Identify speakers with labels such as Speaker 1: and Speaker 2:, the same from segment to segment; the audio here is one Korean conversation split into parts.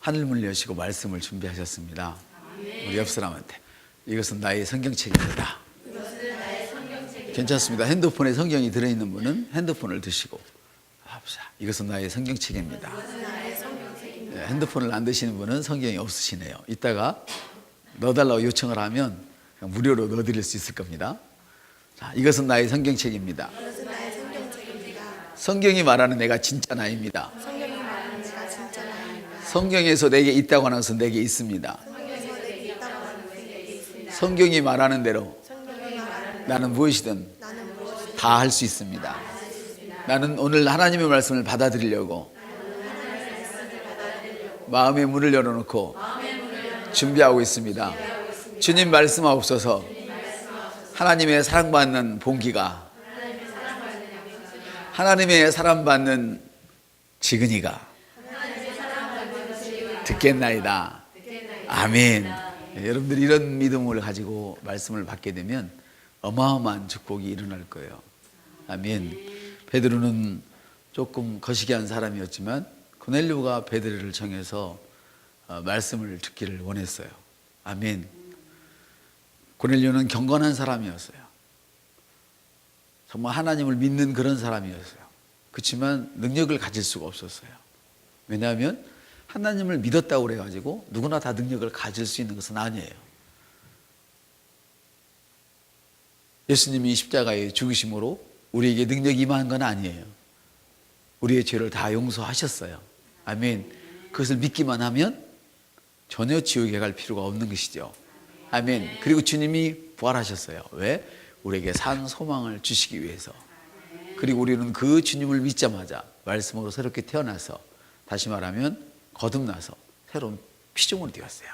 Speaker 1: 하늘문을 여시고 말씀을 준비하셨습니다. 우리 옆 사람한테 이것은 나의 성경책입니다. 괜찮습니다. 핸드폰에 성경이 들어있는 분은 핸드폰을 드시고, 이것은 나의 성경책입니다. 네, 핸드폰을 안 드시는 분은 성경이 없으시네요. 이따가 넣어달라고 요청을 하면 그냥 무료로 넣어드릴 수 있을 겁니다. 자, 이것은 나의 성경책입니다. 성경이 말하는 내가 진짜 나입니다. 성경에서 내게 있다고 하는 것은 내게 있습니다. 성경이 말하는 대로 나는 무엇이든 다 할 수 있습니다. 나는 오늘 하나님의 말씀을 받아들이려고 마음의 문을 열어놓고 준비하고 있습니다. 주님 말씀하옵소서. 하나님의 사랑받는 봉기가, 하나님의 사랑받는 지근이가 듣겠나이다. 아멘. 여러분들이 이런 믿음을 가지고 말씀을 받게 되면 어마어마한 축복이 일어날 거예요. 아멘. 베드로는 조금 거시기한 사람이었지만 고넬료가 베드로를 청해서 말씀을 듣기를 원했어요. 아멘. 고넬료는 경건한 사람이었어요. 정말 하나님을 믿는 그런 사람이었어요. 그렇지만 능력을 가질 수가 없었어요. 왜냐하면 하나님을 믿었다고 그래가지고 누구나 다 능력을 가질 수 있는 것은 아니에요. 예수님이 십자가에 죽으심으로 우리에게 능력이 임한 건 아니에요. 우리의 죄를 다 용서하셨어요. 아멘. 그것을 믿기만 하면 전혀 지옥에 갈 필요가 없는 것이죠. 아멘. 그리고 주님이 부활하셨어요. 왜? 우리에게 산 소망을 주시기 위해서. 그리고 우리는 그 주님을 믿자마자 말씀으로 새롭게 태어나서, 다시 말하면 거듭나서 새로운 피조물이 되었어요.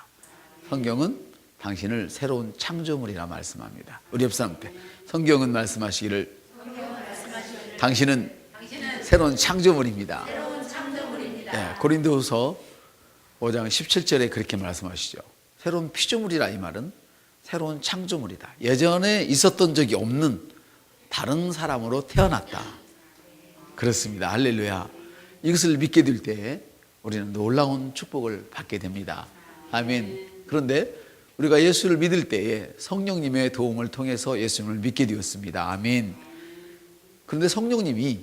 Speaker 1: 성경은 당신을 새로운 창조물이라 말씀합니다. 우리 옆 사람한테 성경은 말씀하시기를 당신은 새로운 창조물입니다. 네, 고린도후서 5장 17절에 그렇게 말씀하시죠. 새로운 피조물이라, 이 말은 새로운 창조물이다. 예전에 있었던 적이 없는 다른 사람으로 태어났다. 그렇습니다. 할렐루야. 이것을 믿게 될 때 우리는 놀라운 축복을 받게 됩니다. 아멘. 그런데 우리가 예수를 믿을 때에 성령님의 도움을 통해서 예수님을 믿게 되었습니다. 아멘. 그런데 성령님이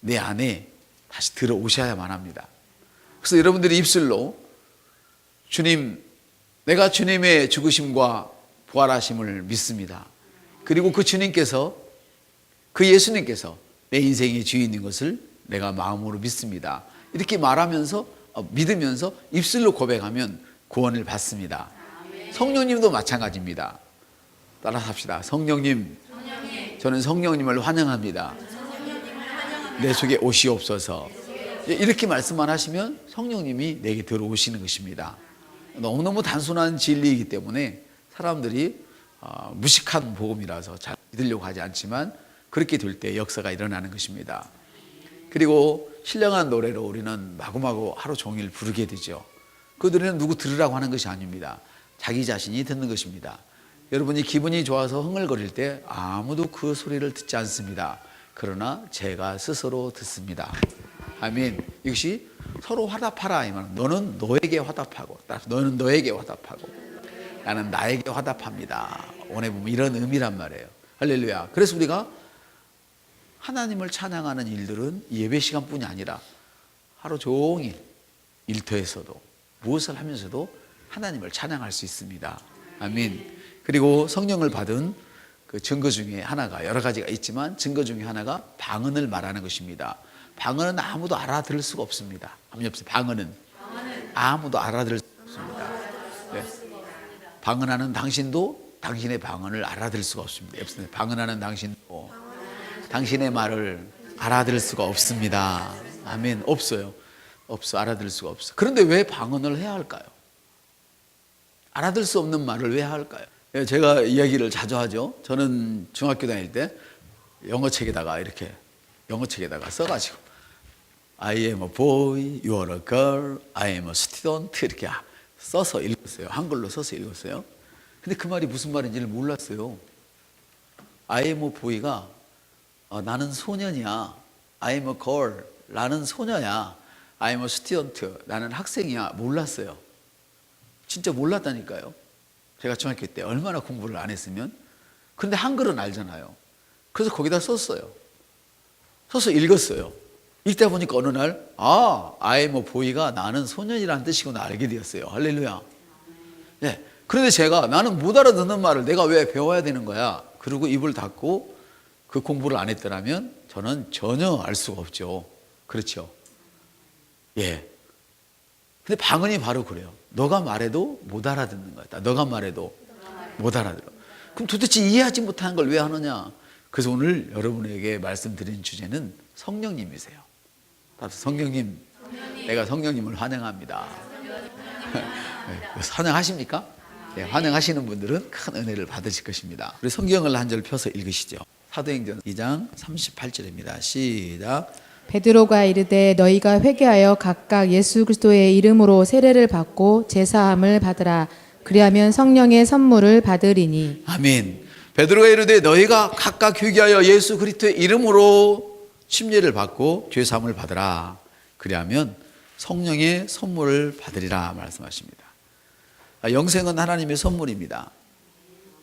Speaker 1: 내 안에 다시 들어오셔야만 합니다. 그래서 여러분들이 입술로 주님, 내가 주님의 죽으심과 부활하심을 믿습니다. 그리고 그 주님께서, 그 예수님께서 내 인생의 주인인 것을 내가 마음으로 믿습니다. 이렇게 말하면서, 믿으면서 입술로 고백하면 구원을 받습니다. 성령님도 마찬가지입니다. 따라서 합시다. 성령님, 저는 성령님을 환영합니다. 내 속에 오시옵소서. 이렇게 말씀만 하시면 성령님이 내게 들어오시는 것입니다. 너무너무 단순한 진리이기 때문에 사람들이 무식한 복음이라서 잘 믿으려고 하지 않지만 그렇게 될 때 역사가 일어나는 것입니다. 그리고 신령한 노래로 우리는 마구마구 하루 종일 부르게 되죠. 그 노래는 누구 들으라고 하는 것이 아닙니다. 자기 자신이 듣는 것입니다. 여러분이 기분이 좋아서 흥얼거릴 때 아무도 그 소리를 듣지 않습니다. 그러나 제가 스스로 듣습니다. 아멘. 이것이 서로 화답하라, 이 말은 너는 너에게 화답하고 너는 너에게 화답하고 나는 나에게 화답합니다. 오늘 보면 이런 의미란 말이에요. 할렐루야. 그래서 우리가 하나님을 찬양하는 일들은 예배 시간뿐이 아니라 하루 종일 일터에서도 무엇을 하면서도 하나님을 찬양할 수 있습니다. 아멘. 그리고 성령을 받은 그 증거 중에 하나가, 여러 가지가 있지만 증거 중에 하나가 방언을 말하는 것입니다. 방언은 아무도 알아들을 수가 없습니다. 방언은 아무도 알아들을 수 없습니다. 네. 방언하는 당신도 당신의 방언을 알아들을 수가 없습니다. 방언하는 당신도 당신의 말을 알아들을 수가 없습니다. 아멘. 없어요. 알아들을 수가 없어. 그런데 왜 방언을 해야 할까요? 알아들 수 없는 말을 왜 할까요? 제가 이야기를 자주 하죠. 저는 중학교 다닐 때 영어책에다가 써가지고 I am a boy, you are a girl, I am a student 이렇게 써서 읽었어요. 한글로 써서 읽었어요. 근데 그 말이 무슨 말인지를 몰랐어요. I am a boy가 나는 소년이야. I am a girl, 나는 소녀야. I'm a student. 나는 학생이야. 몰랐어요. 진짜 몰랐다니까요. 제가 중학교 때 얼마나 공부를 안 했으면. 그런데 한글은 알잖아요. 그래서 거기다 썼어요. 써서 읽었어요. 읽다 보니까 어느 날 I'm a boy가 나는 소년이라는 뜻이구나 알게 되었어요. 할렐루야. 네. 그런데 제가 나는 못 알아듣는 말을 내가 왜 배워야 되는 거야? 그리고 입을 닫고 그 공부를 안 했더라면 저는 전혀 알 수가 없죠. 그렇죠? 예. 근데 방언이 바로 그래요. 너가 말해도 못 알아듣는 거야. 너가 말해도 못 알아들어. 그럼 도대체 이해하지 못하는 걸 왜 하느냐? 그래서 오늘 여러분에게 말씀드린 주제는 성령님이세요. 성령님, 내가 성령님을 환영합니다. 환영하십니까? 네, 환영하시는 분들은 큰 은혜를 받으실 것입니다. 우리 성경을 한 절 펴서 읽으시죠. 사도행전 2장 38절입니다. 시작.
Speaker 2: 베드로가 이르되 너희가 회개하여 각각 예수 그리스도의 이름으로 세례를 받고 제사함을 받으라. 그리하면 성령의 선물을 받으리니.
Speaker 1: 아멘. 베드로가 이르되 너희가 각각 회개하여 예수 그리스도의 이름으로 침례를 받고 죄사함을 받으라. 그리하면 성령의 선물을 받으리라 말씀하십니다. 영생은 하나님의 선물입니다.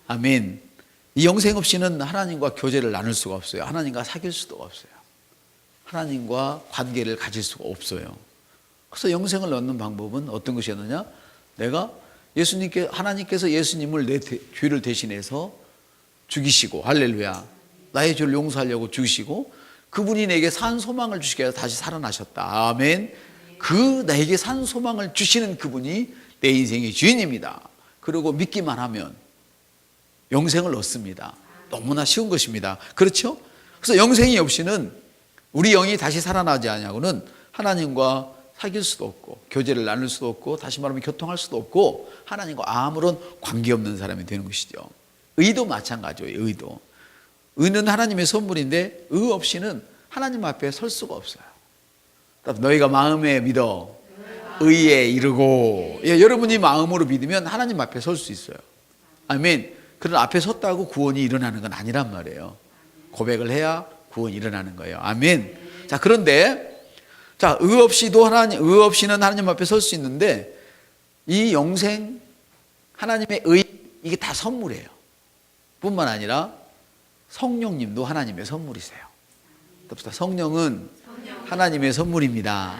Speaker 1: 아멘. 이 영생 없이는 하나님과 교제를 나눌 수가 없어요. 하나님과 사귈 수도 없어요. 하나님과 관계를 가질 수가 없어요. 그래서 영생을 얻는 방법은 어떤 것이었느냐? 내가 하나님께서 예수님을 내 죄를 대신해서 죽이시고, 할렐루야, 나의 죄를 용서하려고 죽이시고 그분이 내게 산 소망을 주시기 위해서 다시 살아나셨다. 아멘. 그 나에게 산 소망을 주시는 그분이 내 인생의 주인입니다. 그리고 믿기만 하면 영생을 얻습니다. 너무나 쉬운 것입니다. 그렇죠? 그래서 영생이 없이는 우리 영이 다시 살아나지 않냐고는 하나님과 사귈 수도 없고 교제를 나눌 수도 없고 다시 말하면 교통할 수도 없고 하나님과 아무런 관계없는 사람이 되는 것이죠. 의도 마찬가지예요. 의는 하나님의 선물인데 의 없이는 하나님 앞에 설 수가 없어요. 너희가 마음에 믿어 의에 이르고, 여러분이 마음으로 믿으면 하나님 앞에 설 수 있어요. 아멘. 그런 앞에 섰다고 구원이 일어나는 건 아니란 말이에요. 고백을 해야 구원이 일어나는 거예요. 아멘. 자, 그런데 의 없이는 하나님 앞에 설 수 있는데 이 영생, 하나님의 의, 이게 다 선물이에요. 뿐만 아니라 성령님도 하나님의 선물이세요. 성령은 하나님의 선물입니다.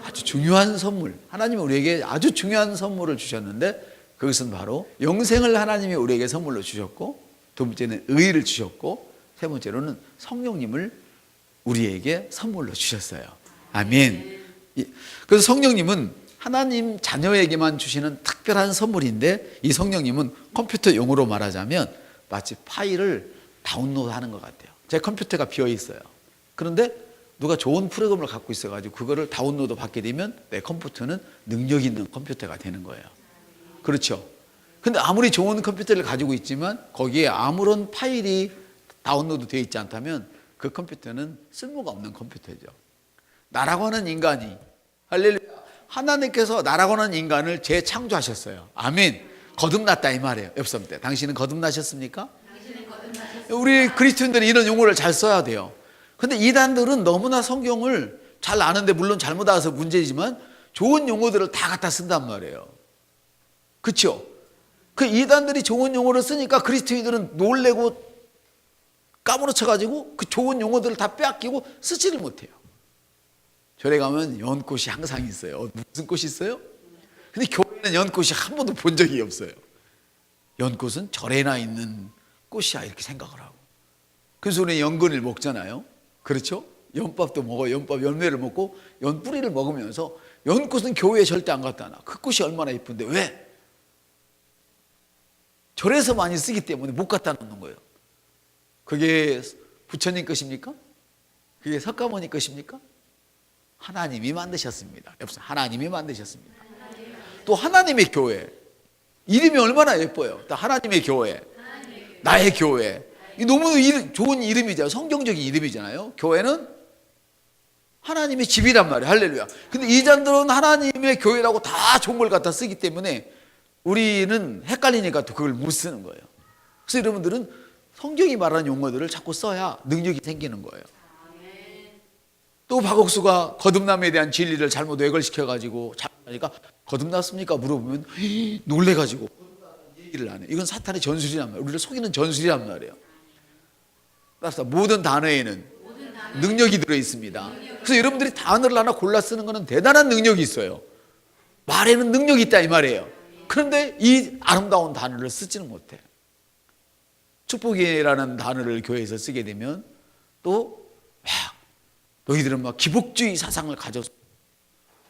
Speaker 1: 아주 중요한 선물. 하나님이 우리에게 아주 중요한 선물을 주셨는데 그것은 바로 영생을 하나님이 우리에게 선물로 주셨고, 두 번째는 의를 주셨고, 세 번째로는 성령님을 우리에게 선물로 주셨어요. 아멘. 그래서 성령님은 하나님 자녀에게만 주시는 특별한 선물인데 이 성령님은 컴퓨터 용어로 말하자면 마치 파일을 다운로드하는 것 같아요. 제 컴퓨터가 비어 있어요. 그런데 누가 좋은 프로그램을 갖고 있어가지고 그거를 다운로드 받게 되면 내 컴퓨터는 능력 있는 컴퓨터가 되는 거예요. 그렇죠? 근데 아무리 좋은 컴퓨터를 가지고 있지만 거기에 아무런 파일이 다운로드 되어 있지 않다면 그 컴퓨터는 쓸모가 없는 컴퓨터죠. 나라고 하는 인간이, 할렐루야, 하나님께서 나라고 하는 인간을 재창조하셨어요. 아멘. 거듭났다 이 말이에요. 옆 사람 때 당신은 거듭나셨습니까? 우리 그리스도인들은 이런 용어를 잘 써야 돼요. 근데 이단들은 너무나 성경을 잘 아는데, 물론 잘못 알아서 문제지만 좋은 용어들을 다 갖다 쓴단 말이에요. 그렇죠? 그 이단들이 좋은 용어를 쓰니까 그리스도인들은 놀래고 까무러쳐가지고 그 좋은 용어들을 다 빼앗기고 쓰지를 못해요. 절에 가면 연꽃이 항상 있어요. 무슨 꽃이 있어요? 근데 교회는 연꽃이 한 번도 본 적이 없어요. 연꽃은 절에나 있는 꽃이야 이렇게 생각을 하고. 그래서 우리는 연근을 먹잖아요. 그렇죠? 연밥도 먹어요. 연밥 열매를 먹고 연뿌리를 먹으면서 연꽃은 교회에 절대 안 갖다 놔. 그 꽃이 얼마나 예쁜데 왜? 절에서 많이 쓰기 때문에 못 갖다 놓는 거예요. 그게 부처님 것입니까? 그게 석가모니 것입니까? 하나님이 만드셨습니다. 하나님이 만드셨습니다. 또 하나님의 교회, 이름이 얼마나 예뻐요. 또 하나님의 교회, 나의 교회. 이 너무 좋은 이름이잖아요. 성경적인 이름이잖아요. 교회는 하나님의 집이란 말이에요. 할렐루야. 근데 이단들은 하나님의 교회라고 다 좋은 걸 갖다 쓰기 때문에 우리는 헷갈리니까 또 그걸 못 쓰는 거예요. 그래서 여러분들은 성경이 말하는 용어들을 자꾸 써야 능력이 생기는 거예요. 또 박옥수가 거듭남에 대한 진리를 잘못 왜곡시켜가지고 하니까 거듭났습니까? 물어보면 놀래가지고 얘기를 안 해. 이건 사탄의 전술이란 말이에요. 우리를 속이는 전술이란 말이에요. 따라서 모든 단어에는 능력이 들어있습니다. 그래서 여러분들이 단어를 하나 골라 쓰는 것은 대단한 능력이 있어요. 말에는 능력이 있다 이 말이에요. 그런데 이 아름다운 단어를 쓰지는 못해. 축복이라는 단어를 교회에서 쓰게 되면 또 너희들은 막 기복주의 사상을 가져서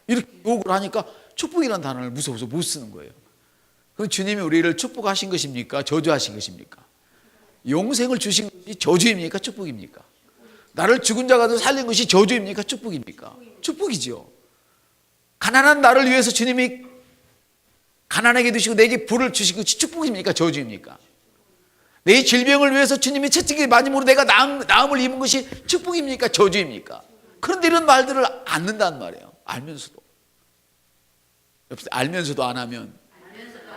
Speaker 1: 이렇게 욕을 하니까 축복이라는 단어를 무서워서 못 쓰는 거예요. 그럼 주님이 우리를 축복하신 것입니까? 저주하신 것입니까? 영생을 주신 것이 저주입니까? 축복입니까? 나를 죽은 자 가운데 살린 것이 저주입니까? 축복입니까? 축복이죠. 가난한 나를 위해서 주님이 가난하게 드시고 내게 부를 주신 것이 축복입니까? 저주입니까? 내 질병을 위해서 주님이 채찍에 맞음으로 내가 나음을 입은 것이 축복입니까? 저주입니까? 그런데 이런 말들을 않는단 말이에요. 알면서도 안 하면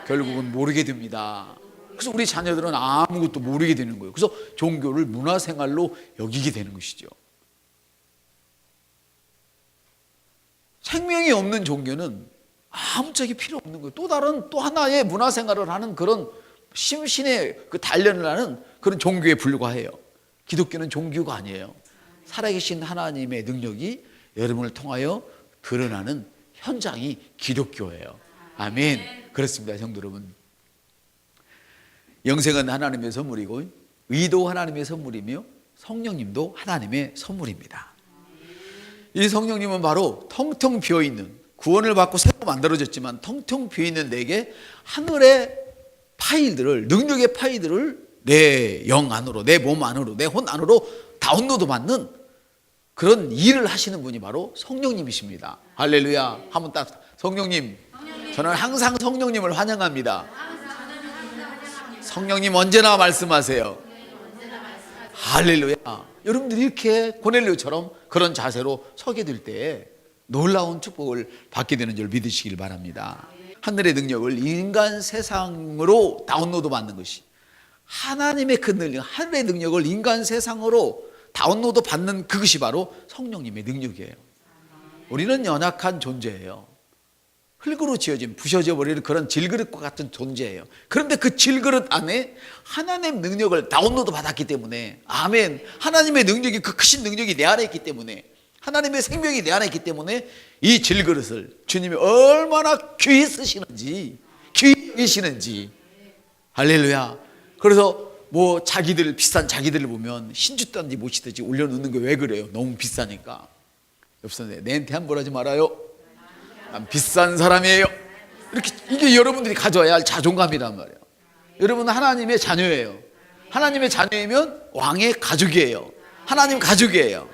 Speaker 1: 결국은 모르게 됩니다. 그래서 우리 자녀들은 아무것도 모르게 되는 거예요. 그래서 종교를 문화생활로 여기게 되는 것이죠. 생명이 없는 종교는 아무짝에 필요 없는 거예요. 또 하나의 문화생활을 하는 그런 심신의 그 단련을 하는 그런 종교에 불과해요. 기독교는 종교가 아니에요. 살아계신 하나님의 능력이 여러분을 통하여 드러나는 현장이 기독교예요. 아멘. 그렇습니다, 성도 여러분. 영생은 하나님의 선물이고 의도 하나님의 선물이며 성령님도 하나님의 선물입니다. 이 성령님은 바로 텅텅 비어있는, 구원을 받고 새로 만들어졌지만 텅텅 비어있는 내게 하늘의 파일들을, 능력의 파일들을 내 영 안으로, 내 몸 안으로, 내 혼 안으로 다운로드 받는 그런 일을 하시는 분이 바로 성령님이십니다. 할렐루야. 한번 딱 성령님. 저는 항상 성령님을 환영합니다. 성령님 언제나 말씀하세요. 할렐루야. 여러분들이 이렇게 고넬료처럼 그런 자세로 서게 될 때 놀라운 축복을 받게 되는 줄 믿으시길 바랍니다. 하늘의 능력을 인간 세상으로 다운로드 받는 것이, 하나님의 그 능력, 하늘의 능력을 인간 세상으로 다운로드 받는 그것이 바로 성령님의 능력이에요. 우리는 연약한 존재예요. 흙으로 지어진 부셔져 버리는 그런 질그릇과 같은 존재예요. 그런데 그 질그릇 안에 하나님의 능력을 다운로드 받았기 때문에, 아멘, 하나님의 능력이, 그 크신 능력이 내 안에 있기 때문에, 하나님의 생명이 내 안에 있기 때문에 이 질그릇을 주님이 얼마나 귀히 쓰시는지, 귀히 여기시는지. 할렐루야. 그래서 뭐 자기들, 비싼 자기들을 보면 신주단지 못이든지 올려놓는 게 왜 그래요? 너무 비싸니까. 옆선에 내한테 함부로 하지 말아요. 난 비싼 사람이에요. 이렇게, 이게 여러분들이 가져야 할 자존감이란 말이에요. 여러분은 하나님의 자녀예요. 하나님의 자녀이면 왕의 가족이에요. 하나님 가족이에요.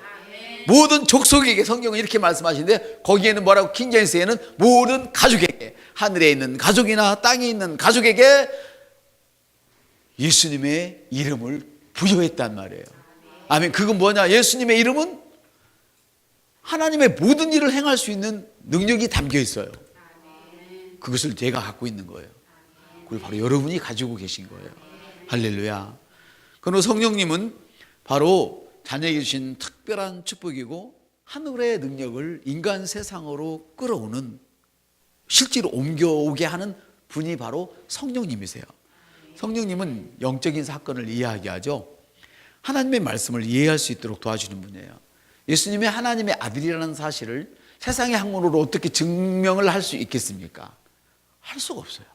Speaker 1: 모든 족속에게 성경은 이렇게 말씀하시는데, 거기에는 뭐라고, 킹제임스에는 모든 가족에게, 하늘에 있는 가족이나 땅에 있는 가족에게 예수님의 이름을 부여했단 말이에요. 아멘. 그건 뭐냐? 예수님의 이름은 하나님의 모든 일을 행할 수 있는 능력이 담겨 있어요. 그것을 제가 갖고 있는 거예요. 그걸 바로 여러분이 가지고 계신 거예요. 할렐루야. 그리고 성령님은 바로 자녀에게 주신 특별한 축복이고, 하늘의 능력을 인간 세상으로 끌어오는, 실제로 옮겨오게 하는 분이 바로 성령님이세요. 성령님은 영적인 사건을 이해하게 하죠. 하나님의 말씀을 이해할 수 있도록 도와주는 분이에요. 예수님이 하나님의 아들이라는 사실을 세상의 학문으로 어떻게 증명을 할 수 있겠습니까? 할 수가 없어요.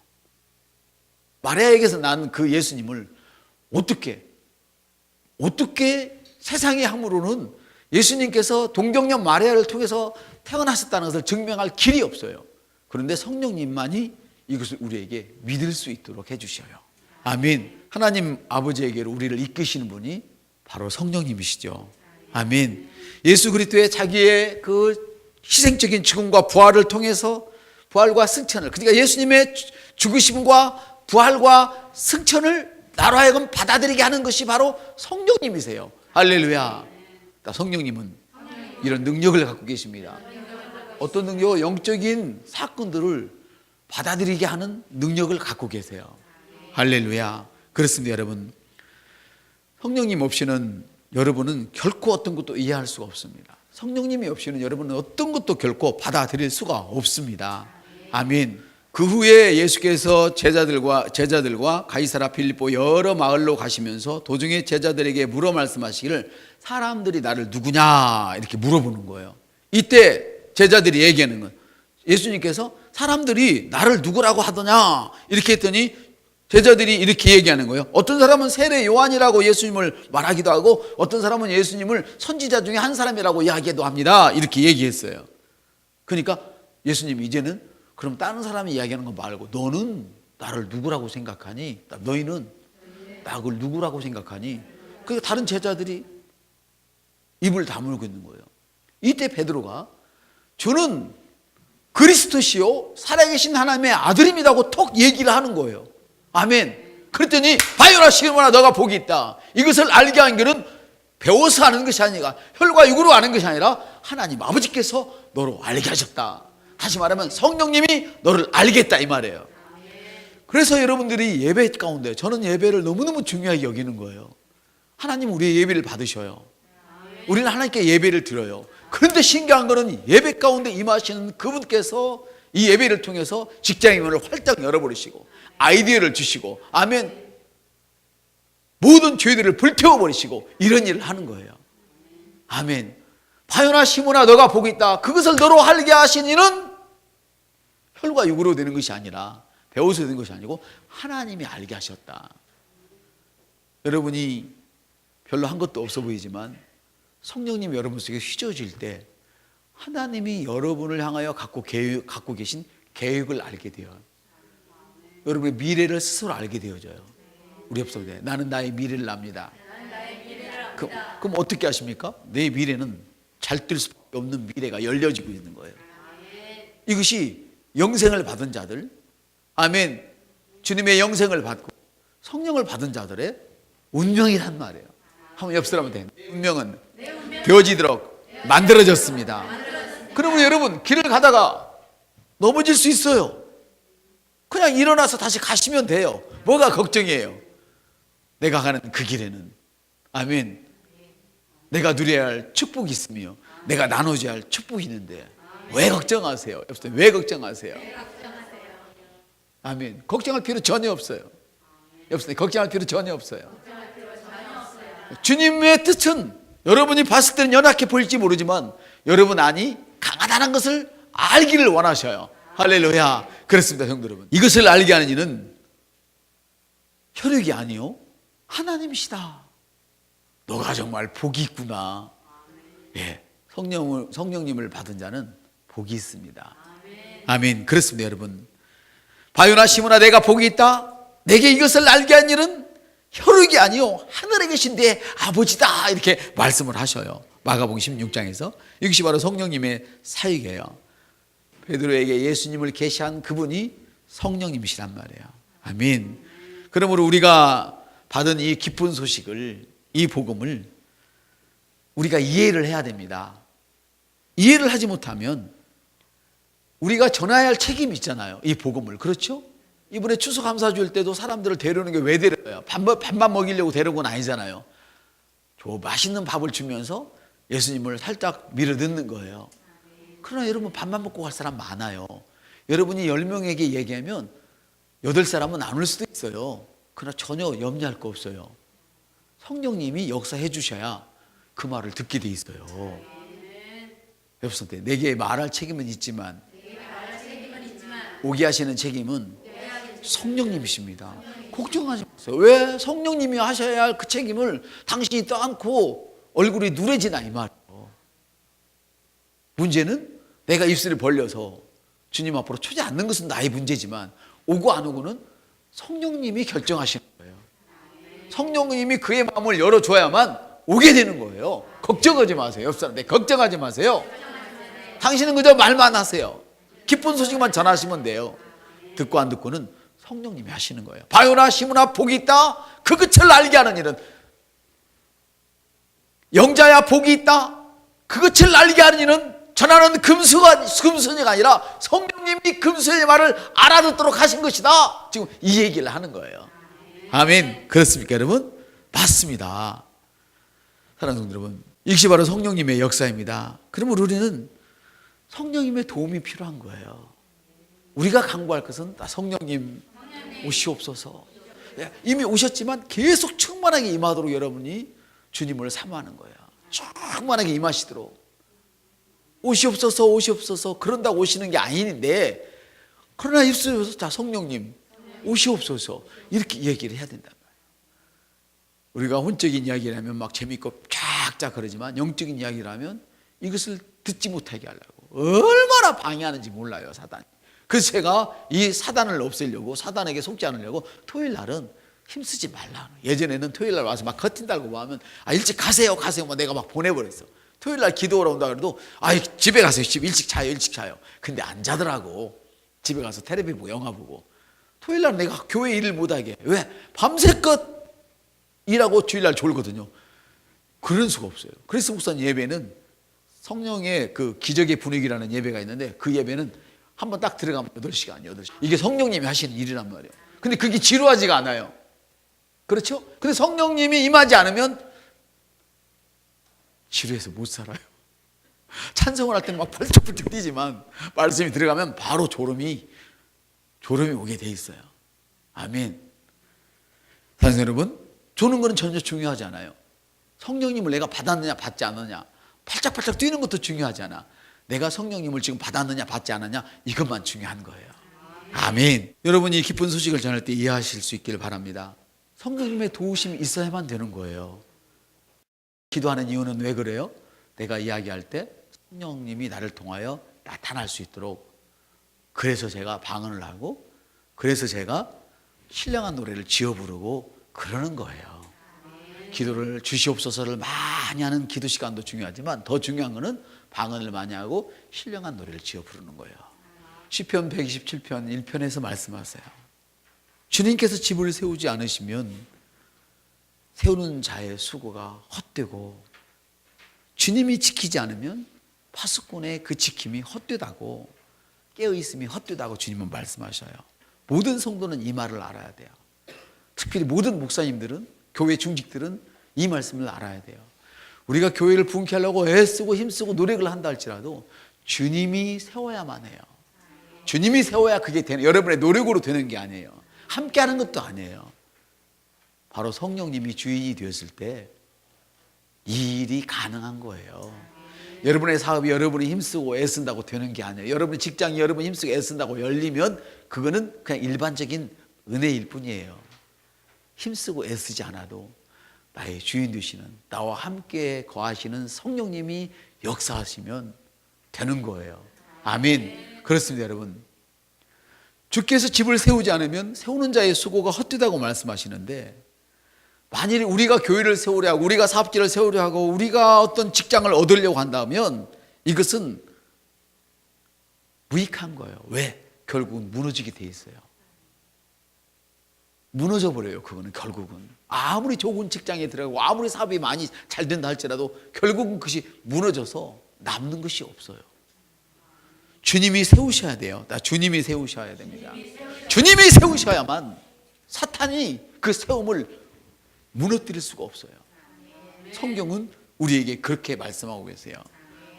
Speaker 1: 마리아에게서 난 그 예수님을 어떻게 세상의 학문으로는 예수님께서 동정녀 마리아를 통해서 태어나셨다는 것을 증명할 길이 없어요. 그런데 성령님만이 이것을 우리에게 믿을 수 있도록 해주셔요. 아멘. 하나님 아버지에게로 우리를 이끄시는 분이 바로 성령님이시죠. 아멘. 예수 그리스도의 자기의 그 희생적인 죽음과 부활을 통해서, 부활과 승천을, 그러니까 예수님의 죽으심과 부활과 승천을 나로 하여금 받아들이게 하는 것이 바로 성령님이세요. 할렐루야. 성령님은 이런 능력을 갖고 계십니다. 어떤 능력? 영적인 사건들을 받아들이게 하는 능력을 갖고 계세요. 할렐루야. 그렇습니다, 여러분. 성령님 없이는 여러분은 결코 어떤 것도 이해할 수가 없습니다. 성령님이 없이는 여러분은 어떤 것도 결코 받아들일 수가 없습니다. 아멘. 그 후에 예수께서 제자들과 가이사라 필립보 여러 마을로 가시면서 도중에 제자들에게 물어 말씀하시기를 사람들이 나를 누구냐 이렇게 물어보는 거예요. 이때 제자들이 얘기하는 거예요. 예수님께서 사람들이 나를 누구라고 하더냐 이렇게 했더니 제자들이 이렇게 얘기하는 거예요. 어떤 사람은 세례 요한이라고 예수님을 말하기도 하고 어떤 사람은 예수님을 선지자 중에 한 사람이라고 이야기도 합니다. 이렇게 얘기했어요. 그러니까 예수님이 이제는 그럼 다른 사람이 이야기하는 거 말고 너는 나를 누구라고 생각하니? 너희는 나를 누구라고 생각하니? 그러니까 다른 제자들이 입을 다물고 있는 거예요. 이때 베드로가 저는 그리스도시요 살아계신 하나님의 아들입니다고 톡 얘기를 하는 거예요. 아멘. 그랬더니 바요나 시몬아 너가 복이 있다. 이것을 알게 한 길은 배워서 아는 것이 아니라 혈과 육으로 아는 것이 아니라 하나님 아버지께서 너로 알게 하셨다. 다시 말하면 성령님이 너를 알겠다 이 말이에요. 그래서 여러분들이 예배 가운데 저는 예배를 너무너무 중요하게 여기는 거예요. 하나님 우리의 예배를 받으셔요. 우리는 하나님께 예배를 드려요. 그런데 신기한 거는 예배 가운데 임하시는 그분께서 이 예배를 통해서 직장의 문을 활짝 열어버리시고 아이디어를 주시고 아멘 모든 죄들을 불태워버리시고 이런 일을 하는 거예요. 아멘. 바요나 시몬아 너가 복이 있다. 그것을 너로 알게 하신 이는 혈과 육으로 되는 것이 아니라 배워서 되는 것이 아니고 하나님이 알게 하셨다. 여러분이 별로 한 것도 없어 보이지만 성령님이 여러분 속에 휘저어질 때 하나님이 여러분을 향하여 갖고 계신 계획을 알게 돼요. 여러분의 미래를 스스로 알게 되어져요. 우리 옆속에 나는 나의 미래를 압니다. 그럼 어떻게 하십니까? 내 미래는 잘 뜰 수밖에 없는 미래가 열려지고 있는 거예요. 이것이 영생을 받은 자들, 아멘, 주님의 영생을 받고 성령을 받은 자들의 운명이란 말이에요. 한번 옆 사람한테 내 운명은 되어지도록 만들어졌습니다. 그러면 여러분 길을 가다가 넘어질 수 있어요. 그냥 일어나서 다시 가시면 돼요. 뭐가 걱정이에요? 내가 가는 그 길에는 아멘 내가 누려야 할 축복이 있으며 내가 나눠줘야 할 축복이 있는데 왜 걱정하세요? 왜 걱정하세요? 아멘. 걱정할 필요 전혀 없어요. 걱정할 필요 전혀 없어요. 주님의 뜻은 여러분이 봤을 때는 연약해 보일지 모르지만 여러분 안이 강하다는 것을 알기를 원하셔요. 할렐루야. 그렇습니다, 성도 여러분. 이것을 알게 하는 이는 혈육이 아니요 하나님이시다. 너가 정말 복이 있구나. 예, 성령님을 받은 자는 복이 있습니다. 아멘. 그렇습니다, 여러분. 바요나 시몬아 내가 복이 있다. 내게 이것을 알게 한 일은 혈육이 아니요 하늘에 계신 내 아버지다. 이렇게 말씀을 하셔요. 마가복음 16장에서 이것이 바로 성령님의 사역이에요. 베드로에게 예수님을 계시한 그분이 성령님이시란 말이에요. 아멘. 그러므로 우리가 받은 이 기쁜 소식을, 이 복음을 우리가 이해를 해야 됩니다. 이해를 하지 못하면 우리가 전해야 할 책임이 있잖아요. 이 복음을. 그렇죠? 이번에 추수감사주일 때도 사람들을 데려오는 게 왜 데려요? 밥만 먹이려고 데려온 건 아니잖아요. 저 맛있는 밥을 주면서 예수님을 살짝 밀어넣는 거예요. 그러나 여러분 밥만 먹고 갈 사람 많아요. 여러분이 10명에게 얘기하면 8사람은 안 올 수도 있어요. 그러나 전혀 염려할 거 없어요. 성령님이 역사해 주셔야 그 말을 듣게 돼 있어요. 여러분, 내게 말할 책임은 있지만 오게 하시는 책임은 성령님이십니다. 걱정하지 마세요. 왜? 성령님이 하셔야 할 그 책임을 당신이 떠안고 얼굴이 누래지나 이 말이에요. 문제는 내가 입술을 벌려서 주님 앞으로 초지 않는 것은 나의 문제지만 오고 안 오고는 성령님이 결정하시는 거예요. 성령님이 그의 마음을 열어줘야만 오게 되는 거예요. 걱정하지 마세요. 옆 사람, 걱정하지 마세요. 당신은 그저 말만 하세요. 기쁜 소식만 전하시면 돼요. 듣고 안 듣고는 성령님이 하시는 거예요. 바요나 시몬아 복이 있다. 그 끝을 알게 하는 일은 영자야 복이 있다. 그 끝을 알게 하는 일은 전하는 금수저가 아니라 성령님이 금수저의 말을 알아듣도록 하신 것이다. 지금 이 얘기를 하는 거예요. 아멘. 그렇습니까 여러분? 맞습니다. 사랑하는 성도 여러분, 이것이 바로 성령님의 역사입니다. 그러면 우리는 성령님의 도움이 필요한 거예요. 우리가 간구할 것은 다 성령님 오시옵소서. 이미 오셨지만 계속 충만하게 임하도록 여러분이 주님을 사모하는 거예요. 충만하게 임하시도록. 오시옵소서 오시옵소서 그런다고 오시는 게 아닌데, 그러나 입술에서 자 성령님 오시옵소서 이렇게 얘기를 해야 된단 말이에요. 우리가 혼적인 이야기를 하면 막 재밌고 쫙쫙 그러지만 영적인 이야기를 하면 이것을 듣지 못하게 하려고 얼마나 방해하는지 몰라요, 사단이. 그래서 제가 이 사단을 없애려고, 사단에게 속지 않으려고 토요일 날은 힘쓰지 말라. 예전에는 토요일 날 와서 막 커튼 달고 하면 일찍 가세요 가세요 막 내가 막 보내버렸어. 토요일 날 기도하러 온다 그래도 집에 가세요, 집 일찍 자요 일찍 자요. 근데 안 자더라고. 집에 가서 텔레비 보고 영화 보고. 토요일 날 내가 교회 일을 못하게. 왜? 밤새껏 일하고 주일날 졸거든요. 그런 수가 없어요. 그래서 목사님 예배는 성령의 그 기적의 분위기라는 예배가 있는데, 그 예배는 한번 딱 들어가면 8시간. 이게 성령님이 하시는 일이란 말이에요. 근데 그게 지루하지가 않아요. 그렇죠? 근데 성령님이 임하지 않으면 지루해서 못 살아요. 찬송을 할 때는 막 펄쩍펄쩍 뛰지만 말씀이 들어가면 바로 졸음이 오게 돼 있어요. 아멘. 사랑하는 여러분, 조는 거는 전혀 중요하지 않아요. 성령님을 내가 받았느냐 받지 않느냐, 팔짝팔짝 뛰는 것도 중요하지 않아. 내가 성령님을 지금 받았느냐 받지 않느냐, 이것만 중요한 거예요. 아멘. 여러분이 기쁜 소식을 전할 때 이해하실 수 있기를 바랍니다. 성령님의 도우심이 있어야만 되는 거예요. 기도하는 이유는 왜 그래요? 내가 이야기할 때 성령님이 나를 통하여 나타날 수 있도록, 그래서 제가 방언을 하고, 그래서 제가 신령한 노래를 지어 부르고 그러는 거예요. 기도를 주시옵소서를 많이 하는 기도 시간도 중요하지만 더 중요한 거는 방언을 많이 하고 신령한 노래를 지어 부르는 거예요. 시편 127편 1편에서 말씀하세요. 주님께서 집을 세우지 않으시면 세우는 자의 수고가 헛되고, 주님이 지키지 않으면 파수꾼의 그 지킴이 헛되다고, 깨어있음이 헛되다고 주님은 말씀하셔요. 모든 성도는 이 말을 알아야 돼요. 특별히 모든 목사님들은, 교회 중직들은 이 말씀을 알아야 돼요. 우리가 교회를 부흥케 하려고 애쓰고 힘쓰고 노력을 한다 할지라도 주님이 세워야만 해요. 주님이 세워야 그게 되는, 여러분의 노력으로 되는 게 아니에요. 함께 하는 것도 아니에요. 바로 성령님이 주인이 되었을 때 이 일이 가능한 거예요. 여러분의 사업이 여러분이 힘쓰고 애쓴다고 되는 게 아니에요. 여러분의 직장이 여러분이 힘쓰고 애쓴다고 열리면 그거는 그냥 일반적인 은혜일 뿐이에요. 힘쓰고 애쓰지 않아도 나의 주인 되시는, 나와 함께 거하시는 성령님이 역사하시면 되는 거예요. 아멘. 그렇습니다, 여러분. 주께서 집을 세우지 않으면 세우는 자의 수고가 헛되다고 말씀하시는데, 만일 우리가 교회를 세우려 하고 우리가 사업지를 세우려 하고 우리가 어떤 직장을 얻으려고 한다면 이것은 무익한 거예요. 왜? 결국은 무너지게 돼 있어요. 무너져 버려요. 그거는 결국은 아무리 좋은 직장에 들어가고 아무리 사업이 많이 잘 된다 할지라도 결국은 그것이 무너져서 남는 것이 없어요. 주님이 세우셔야 돼요. 주님이 세우셔야 됩니다. 주님이 세우셔야만 사탄이 그 세움을 무너뜨릴 수가 없어요. 성경은 우리에게 그렇게 말씀하고 계세요.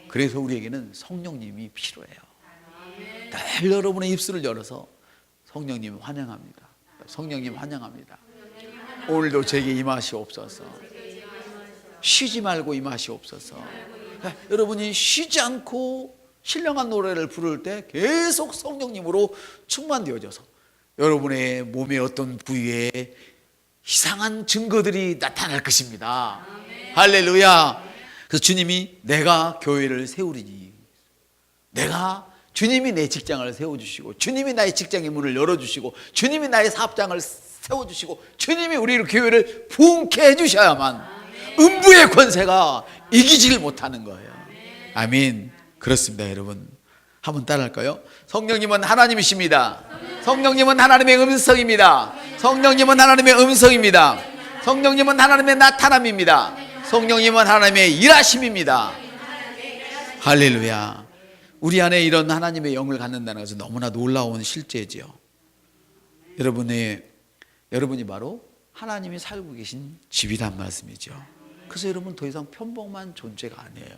Speaker 1: 그래서 우리에게는 성령님이 필요해요. 늘 여러분의 입술을 열어서 성령님 환영합니다. 성령님 환영합니다. 오늘도 제게 임하시옵소서. 쉬지 말고 임하시옵소서. 여러분이 쉬지 않고 신령한 노래를 부를 때 계속 성령님으로 충만되어져서 여러분의 몸의 어떤 부위에 이상한 증거들이 나타날 것입니다. 할렐루야. 그래서 주님이 내가 교회를 세우리니, 주님이 내 직장을 세워주시고, 주님이 나의 직장의 문을 열어주시고, 주님이 나의 사업장을 세워주시고, 주님이 우리를 교회를 부흥케 해주셔야만 음부의 권세가 이기지를 못하는 거예요. 아멘. 그렇습니다, 여러분. 한번 따라할까요? 성령님은 하나님이십니다. 성령님은 하나님의 음성입니다. 성령님은 하나님의 음성입니다. 성령님은 하나님의 나타남입니다. 성령님은 하나님의 일하심입니다. 할렐루야. 우리 안에 이런 하나님의 영을 갖는다는 것은 너무나 놀라운 실제지요. 여러분이 바로 하나님이 살고 계신 집이란 말씀이죠. 그래서 여러분 더 이상 평범한 존재가 아니에요.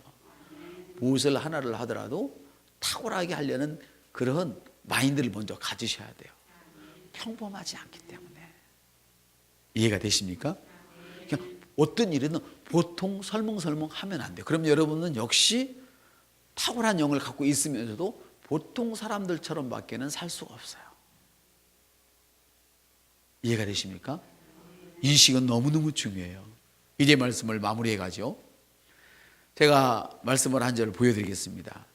Speaker 1: 무엇을 하나를 하더라도 탁월하게 하려는 그런 마인드를 먼저 가지셔야 돼요. 평범하지 않기 때문에. 이해가 되십니까? 그냥 어떤 일에는 보통 설렁설렁 하면 안 돼요. 그럼 여러분은 역시 탁월한 영을 갖고 있으면서도 보통 사람들처럼 밖에는 살 수가 없어요. 이해가 되십니까? 인식은 너무너무 중요해요. 이제 말씀을 마무리해 가죠. 제가 말씀을 한 절을 보여드리겠습니다.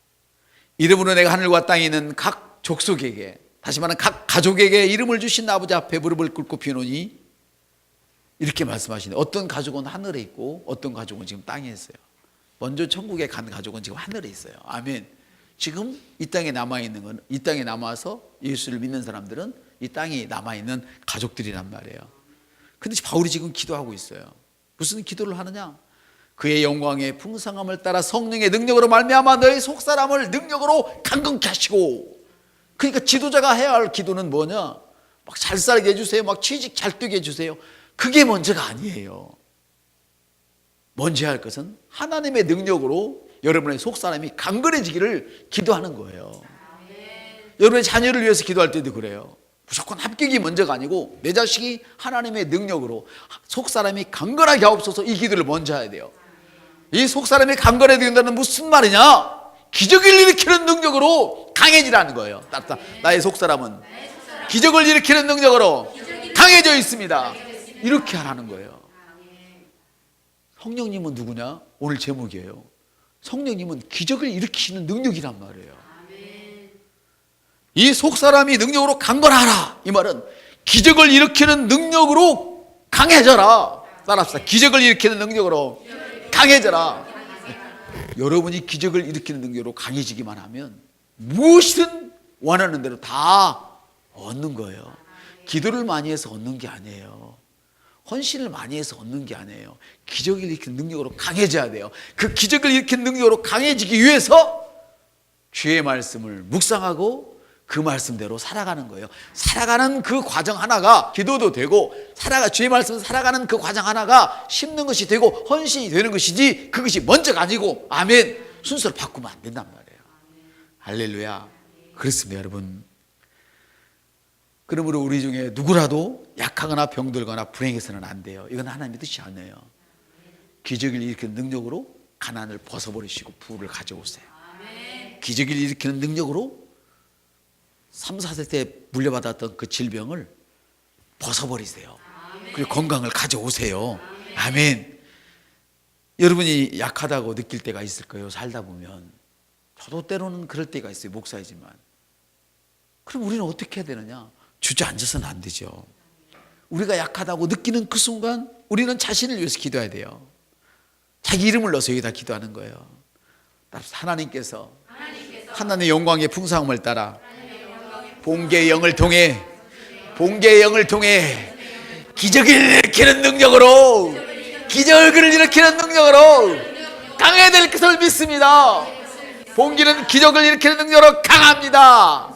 Speaker 1: 이름으로 내가 하늘과 땅에 있는 각 족속에게, 다시 말하면 각 가족에게 이름을 주신 아버지 앞에 무릎을 꿇고 비노니, 이렇게 말씀하시는데, 어떤 가족은 하늘에 있고 어떤 가족은 지금 땅에 있어요. 먼저 천국에 간 가족은 지금 하늘에 있어요. 아멘. 지금 이 땅에 남아있는 건, 이 땅에 남아서 예수를 믿는 사람들은 이 땅에 남아있는 가족들이란 말이에요. 근데 바울이 지금 기도하고 있어요. 무슨 기도를 하느냐? 그의 영광의 풍성함을 따라 성령의 능력으로 말미암아 너희 속사람을 능력으로 강건케 하시고. 그러니까 지도자가 해야 할 기도는 뭐냐? 막 잘 살게 해주세요, 막 취직 잘 되게 해주세요. 그게 먼저가 아니에요. 먼저 해야 할 것은 하나님의 능력으로 여러분의 속사람이 강건해지기를 기도하는 거예요. 여러분의 자녀를 위해서 기도할 때도 그래요. 무조건 합격이 먼저가 아니고 내 자식이 하나님의 능력으로 속사람이 강건하게 하옵소서, 이 기도를 먼저 해야 돼요. 이 속사람이 강건해야 된다는 무슨 말이냐? 기적을 일으키는 능력으로 강해지라는 거예요. 나의 속사람은 기적을 일으키는 능력으로 강해져 있습니다. 이렇게 하라는 거예요. 성령님은 누구냐? 오늘 제목이에요. 성령님은 기적을 일으키는 능력이란 말이에요. 이 속사람이 능력으로 강건하라, 이 말은 기적을 일으키는 능력으로 강해져라. 따라합시다. 기적을 일으키는 능력으로 강해져라. 여러분이 기적을 일으키는 능력으로 강해지기만 하면 무엇이든 원하는 대로 다 얻는 거예요. 기도를 많이 해서 얻는 게 아니에요. 헌신을 많이 해서 얻는 게 아니에요. 기적을 일으키는 능력으로 강해져야 돼요. 그 기적을 일으키는 능력으로 강해지기 위해서 주의 말씀을 묵상하고 그 말씀대로 살아가는 거예요. 살아가는 그 과정 하나가 기도도 되고, 주의 말씀을 살아가는 그 과정 하나가 심는 것이 되고 헌신이 되는 것이지, 그것이 먼저가 아니고, 아멘, 순서를 바꾸면 안 된단 말이에요. 할렐루야. 그렇습니다, 여러분. 그러므로 우리 중에 누구라도 약하거나 병들거나 불행해서는 안 돼요. 이건 하나님의 뜻이 아니에요. 기적을 일으키는 능력으로 가난을 벗어버리시고 부를 가져오세요. 기적을 일으키는 능력으로 3, 4세 때 물려받았던 그 질병을 벗어버리세요. 그리고 건강을 가져오세요. 아멘. 여러분이 약하다고 느낄 때가 있을 거예요. 살다 보면. 저도 때로는 그럴 때가 있어요. 목사이지만. 그럼 우리는 어떻게 해야 되느냐? 주저앉아서는 안 되죠. 우리가 약하다고 느끼는 그 순간 우리는 자신을 위해서 기도해야 돼요. 자기 이름을 넣어서 여기다 기도하는 거예요. 하나님께서 하나님의 영광의 풍성함을 따라 본계의 영을 통해 기적을 일으키는 능력으로 강해야 될 것을 믿습니다. 본계는 기적을 일으키는 능력으로 강합니다.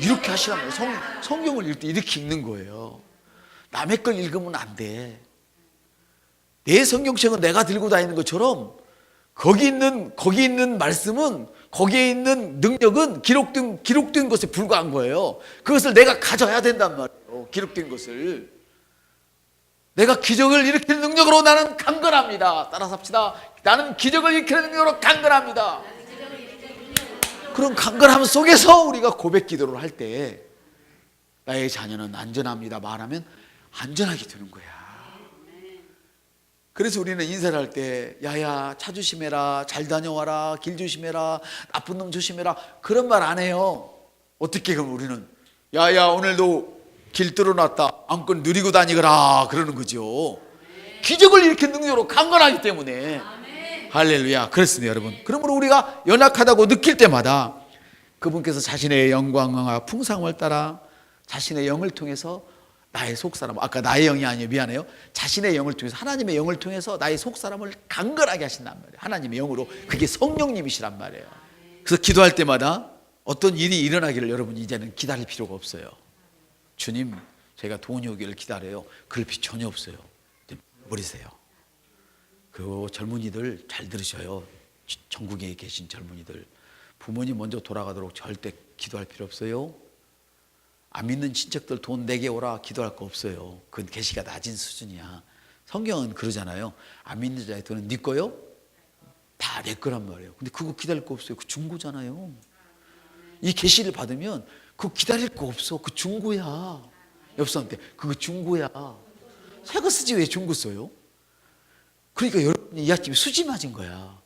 Speaker 1: 이렇게 하시라면 성경을 읽을 때 이렇게 읽는 거예요. 남의 걸 읽으면 안 돼. 내 성경책은 내가 들고 다니는 것처럼 거기 있는 말씀은, 거기에 있는 능력은 기록된 것에 불과한 거예요. 그것을 내가 가져야 된단 말이에요. 기록된 것을. 내가 기적을 일으키는 능력으로 나는 강건합니다. 따라서 합시다. 나는 기적을 일으키는 능력으로 강건합니다. 그런 강건함 속에서 우리가 고백 기도를 할 때 나의 자녀는 안전합니다 말하면 안전하게 되는 거야. 그래서 우리는 인사를 할 때 야야 차 조심해라, 잘 다녀와라, 길 조심해라, 나쁜 놈 조심해라, 그런 말 안 해요. 어떻게 그럼 우리는 야야 오늘도 길 뚫어놨다, 안고 누리고 다니거라 그러는 거죠. 기적을 일으키는 능력으로 강건하기 때문에. 할렐루야. 그렇습니다, 여러분. 그러므로 우리가 연약하다고 느낄 때마다 그분께서 자신의 영광과 풍성함을 따라 자신의 영을 통해서 나의 속사람, 아까 나의 영이 아니에요, 미안해요. 자신의 영을 통해서, 하나님의 영을 통해서 나의 속사람을 강건하게 하신단 말이에요. 하나님의 영으로. 그게 성령님이시란 말이에요. 그래서 기도할 때마다 어떤 일이 일어나기를 여러분이 이제는 기다릴 필요가 없어요. 주님, 제가 돈이 오기를 기다려요. 그럴 필요 전혀 없어요. 버리세요. 그 젊은이들 잘 들으셔요. 전국에 계신 젊은이들. 부모님 먼저 돌아가도록 절대 기도할 필요 없어요. 안 믿는 친척들 돈 내게 오라 기도할 거 없어요. 그건 계시가 낮은 수준이야. 성경은 그러잖아요. 안 믿는 자의 돈은 네 거요? 다 내 거란 말이에요. 근데 그거 기다릴 거 없어요. 그 중고잖아요. 이 계시를 받으면 그거 기다릴 거 없어. 그 중고야. 옆 사람한테 그거 중고야. 새 거 쓰지 왜 중고 써요? 그러니까 여러분이 이 아침에 수지 맞은 거야.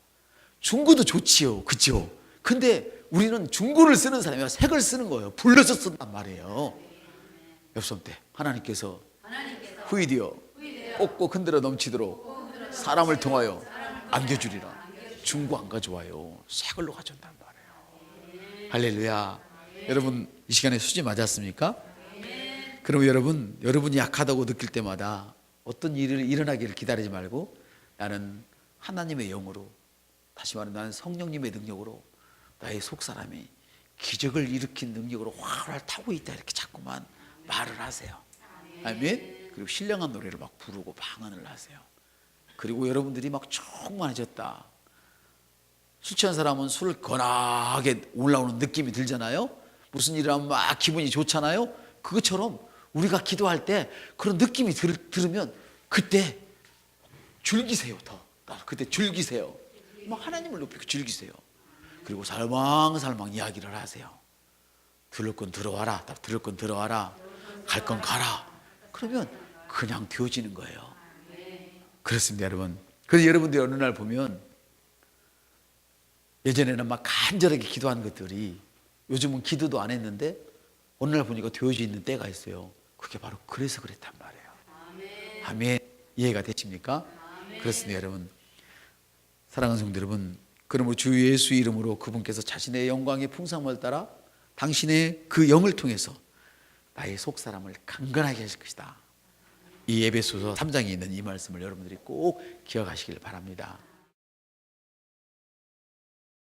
Speaker 1: 중고도 좋지요. 그죠? 근데 우리는 중고를 쓰는 사람이 아니라 새 걸 쓰는 거예요. 불러서 쓴단 말이에요. 옆 사람한테 하나님께서 후이디어 꼭꼭 흔들어 넘치도록 사람을 통하여 안겨주리라. 중고 안 가져와요. 새 걸로 가져온단 말이에요. 할렐루야. 여러분 이 시간에 수지 맞았습니까? 그럼 여러분이 약하다고 느낄 때마다 어떤 일이 일어나기를 기다리지 말고 나는 하나님의 영으로, 다시 말하면 나는 성령님의 능력으로 나의 속사람이 기적을 일으킨 능력으로 활활 타고 있다 이렇게 자꾸만 말을 하세요. 아멘. 그리고 신령한 노래를 막 부르고 방언을 하세요. 그리고 여러분들이 막 충만해졌다. 술 취한 사람은 술을 거나하게 올라오는 느낌이 들잖아요. 무슨 일을 하면 막 기분이 좋잖아요. 그것처럼 우리가 기도할 때 그런 느낌이 들으면 그때 즐기세요. 그때 즐기세요. 막 하나님을 높이고 즐기세요. 그리고 살망살망 이야기를 하세요. 들을 건 들어와라. 들을 건 들어와라. 갈 건 가라. 그러면 그냥 되어지는 거예요. 그렇습니다, 여러분. 그래서 여러분들이 어느 날 보면 예전에는 막 간절하게 기도하는 것들이 요즘은 기도도 안 했는데 어느 날 보니까 되어져 있는 때가 있어요. 그게 바로 그래서 그랬단 말이에요. 아멘. 이해가 되십니까? 그렇습니다, 여러분. 사랑하는 성도 여러분, 그러므로 주 예수 이름으로 그분께서 자신의 영광의 풍성함을 따라 당신의 그 영을 통해서 나의 속사람을 강건하게 하실 것이다. 이 에베소서 3장에 있는 이 말씀을 여러분들이 꼭 기억하시길 바랍니다.